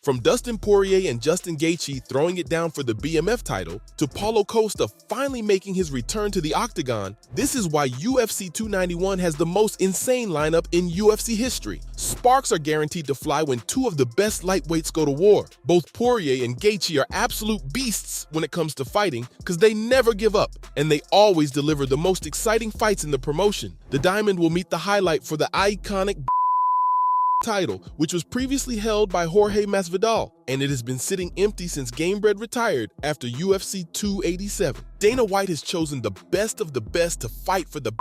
From Dustin Poirier and Justin Gaethje throwing it down for the BMF title, to Paulo Costa finally making his return to the octagon, this is why UFC 291 has the most insane lineup in UFC history. Sparks are guaranteed to fly when two of the best lightweights go to war. Both Poirier and Gaethje are absolute beasts when it comes to fighting, because they never give up, and they always deliver the most exciting fights in the promotion. The Diamond will meet the highlight for the iconic title, which was previously held by Jorge Masvidal, and it has been sitting empty since Gamebred retired after UFC 287. Dana White has chosen the best of the best to fight for the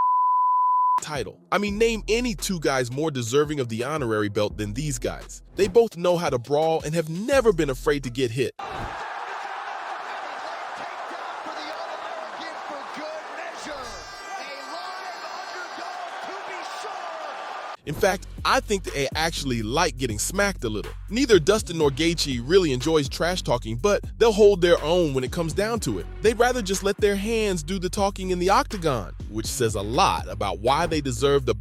title. I mean, name any two guys more deserving of the honorary belt than these guys. They both know how to brawl and have never been afraid to get hit. In fact, I think they actually like getting smacked a little. Neither Dustin nor Gaethje really enjoys trash talking, but they'll hold their own when it comes down to it. They'd rather just let their hands do the talking in the octagon, which says a lot about why they deserve the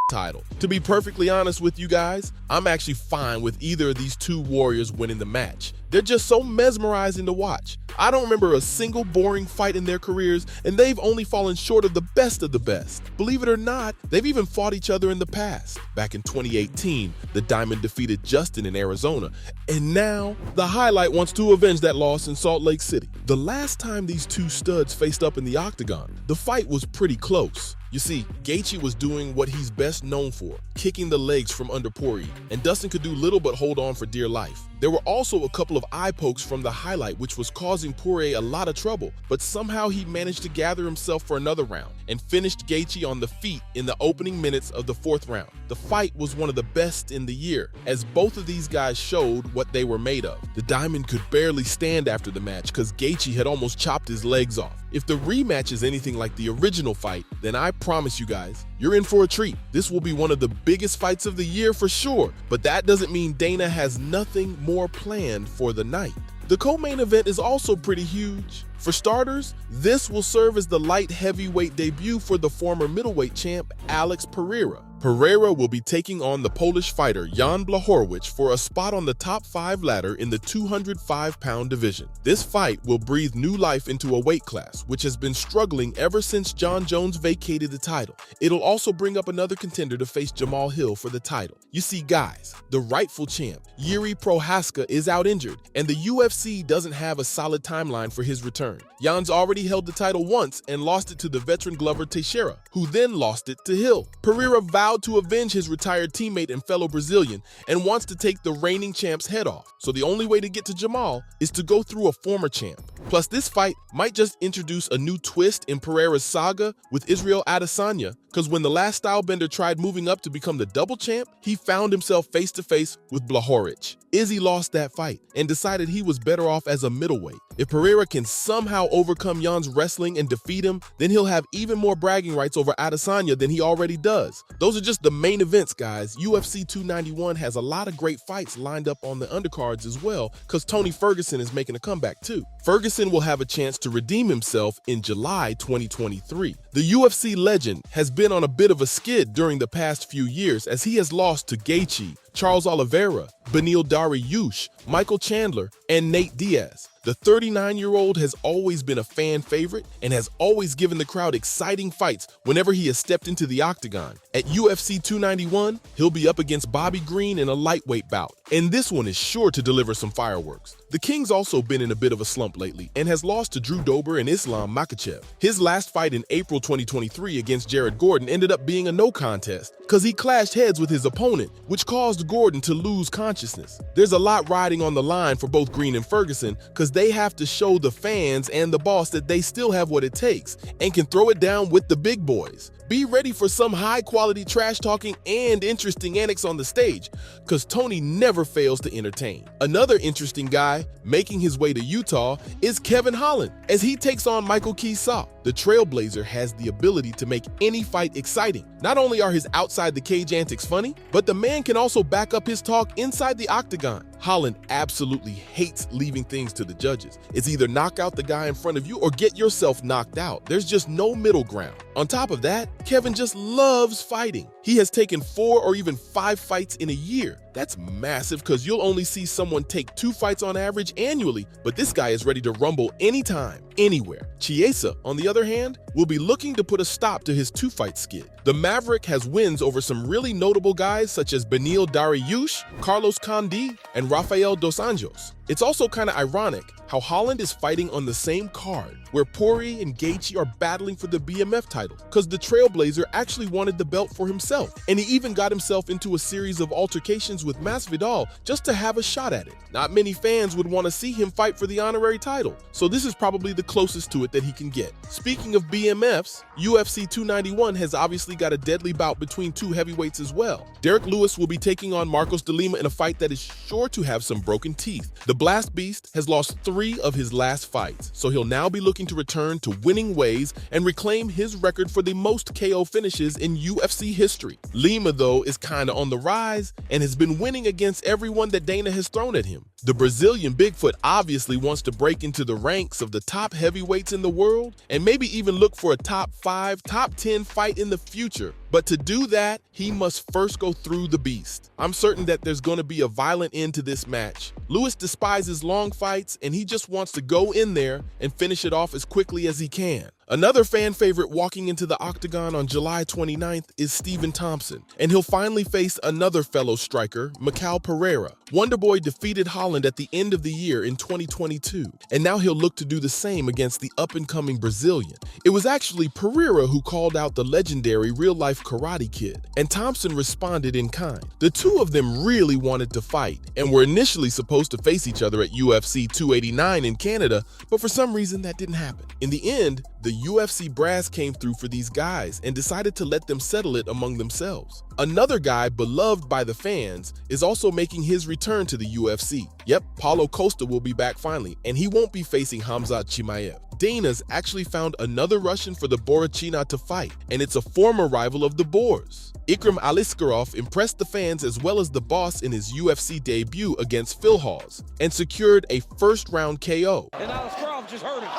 title. To be perfectly honest with you guys, I'm actually fine with either of these two warriors winning the match. They're just so mesmerizing to watch. I don't remember a single boring fight in their careers, and they've only fallen short of the best of the best. Believe it or not, they've even fought each other in the past. Back in 2018, the Diamond defeated Justin in Arizona, and now the Highlight wants to avenge that loss in Salt Lake City. The last time these two studs faced up in the octagon, the fight was pretty close. You see, Gaethje was doing what he's best known for, kicking the legs from under Poirier, and Dustin could do little but hold on for dear life. There were also a couple of eye pokes from the Highlight, which was causing Poirier a lot of trouble, but somehow he managed to gather himself for another round and finished Gaethje on the feet in the opening minutes of the fourth round. The fight was one of the best in the year, as both of these guys showed what they were made of. The Diamond could barely stand after the match because Gaethje had almost chopped his legs off. If the rematch is anything like the original fight, then I promise you guys, you're in for a treat. This will be one of the biggest fights of the year for sure, but that doesn't mean Dana has nothing more planned for the night. The co-main event is also pretty huge. For starters, this will serve as the light heavyweight debut for the former middleweight champ Alex Pereira. Pereira will be taking on the Polish fighter Jan Blachowicz for a spot on the top 5 ladder in the 205-pound division. This fight will breathe new life into a weight class, which has been struggling ever since Jon Jones vacated the title. It'll also bring up another contender to face Jamal Hill for the title. You see, guys, the rightful champ, Yuri Prohaska, is out injured, and the UFC doesn't have a solid timeline for his return. Jan's already held the title once and lost it to the veteran Glover Teixeira, who then lost it to Hill. Pereira vowed to avenge his retired teammate and fellow Brazilian and wants to take the reigning champ's head off. So the only way to get to Jamal is to go through a former champ. Plus, this fight might just introduce a new twist in Pereira's saga with Israel Adesanya, because when the last stylebender tried moving up to become the double champ, he found himself face to face with Blachowicz. Izzy lost that fight and decided he was better off as a middleweight. If Pereira can somehow overcome Jan's wrestling and defeat him, then he'll have even more bragging rights over Adesanya than he already does. Those are just the main events, guys. UFC 291 has a lot of great fights lined up on the undercards as well, because Tony Ferguson is making a comeback too. Ferguson will have a chance to redeem himself in July 2023. The UFC legend has been on a bit of a skid during the past few years, as he has lost to Gaethje, Charles Oliveira, Beneil Dariush, Michael Chandler, and Nate Diaz. The 39-year-old has always been a fan favorite and has always given the crowd exciting fights whenever he has stepped into the octagon. At UFC 291, he'll be up against Bobby Green in a lightweight bout, and this one is sure to deliver some fireworks. The King's also been in a bit of a slump lately and has lost to Drew Dober and Islam Makhachev. His last fight in April 2023 against Jared Gordon ended up being a no contest because he clashed heads with his opponent, which caused Gordon to lose consciousness. There's a lot riding on the line for both Green and Ferguson because they have to show the fans and the boss that they still have what it takes and can throw it down with the big boys. Be ready for some high-quality trash talking and interesting antics on the stage, because Tony never fails to entertain. Another interesting guy making his way to Utah is Kevin Holland, as he takes on Michael Chiesa. The Trailblazer has the ability to make any fight exciting. Not only are his outside-the-cage antics funny, but the man can also back up his talk inside the octagon. Holland absolutely hates leaving things to the judges. It's either knock out the guy in front of you or get yourself knocked out. There's just no middle ground. On top of that, Kevin just loves fighting. He has taken 4 or even 5 fights in a year, That's massive because you'll only see someone take 2 fights on average annually, but this guy is ready to rumble anytime, anywhere. Chiesa, on the other hand, will be looking to put a stop to his 2-fight skid. The Maverick has wins over some really notable guys such as Beneil Dariush, Carlos Condit, and Rafael dos Anjos. It's also kind of ironic how Holland is fighting on the same card, where Poirier and Gaethje are battling for the BMF title, because the Trailblazer actually wanted the belt for himself, and he even got himself into a series of altercations with Masvidal just to have a shot at it. Not many fans would want to see him fight for the honorary title, so this is probably the closest to it that he can get. Speaking of BMFs, UFC 291 has obviously got a deadly bout between 2 heavyweights as well. Derek Lewis will be taking on Marcos de Lima in a fight that is sure to have some broken teeth. The Blast Beast has lost 3 of his last fights, so he'll now be looking to return to winning ways and reclaim his record for the most KO finishes in UFC history. Lima, though, is kinda on the rise and has been winning against everyone that Dana has thrown at him. The Brazilian Bigfoot obviously wants to break into the ranks of the top heavyweights in the world and maybe even look for a top 5, top 10 fight in the future. But to do that, he must first go through the beast. I'm certain that there's going to be a violent end to this match. Lewis despises long fights and he just wants to go in there and finish it off as quickly as he can. Another fan favorite walking into the octagon on July 29th is Stephen Thompson, and he'll finally face another fellow striker, Mikal Pereira. Wonderboy defeated Holland at the end of the year in 2022, and now he'll look to do the same against the up-and-coming Brazilian. It was actually Pereira who called out the legendary real-life Karate Kid, and Thompson responded in kind. The two of them really wanted to fight, and were initially supposed to face each other at UFC 289 in Canada, but for some reason that didn't happen. In the end, the UFC brass came through for these guys and decided to let them settle it among themselves. Another guy beloved by the fans is also making his return to the UFC. Yep, Paulo Costa will be back finally, and he won't be facing Khamzat Chimaev. Dana's actually found another Russian for the Borachina to fight, and it's a former rival of the Boers. Ikram Aliskerov impressed the fans as well as the boss in his UFC debut against Phil Hawes, and secured a first-round KO. And Aliskerov just hurt him.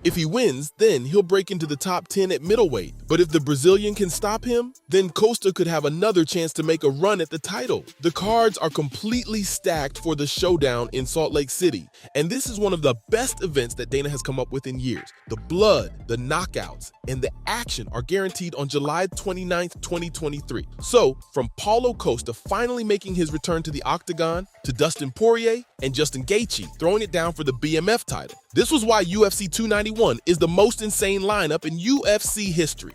If he wins, then he'll break into the top 10 at middleweight. But if the Brazilian can stop him, then Costa could have another chance to make a run at the title. The cards are completely stacked for the showdown in Salt Lake City, and this is one of the best events that Dana has come up with in years. The blood, the knockouts, and the action are guaranteed on July 29th, 2023. So, from Paulo Costa finally making his return to the octagon, to Dustin Poirier and Justin Gaethje throwing it down for the BMF title. This was why UFC 291 is the most insane lineup in UFC history.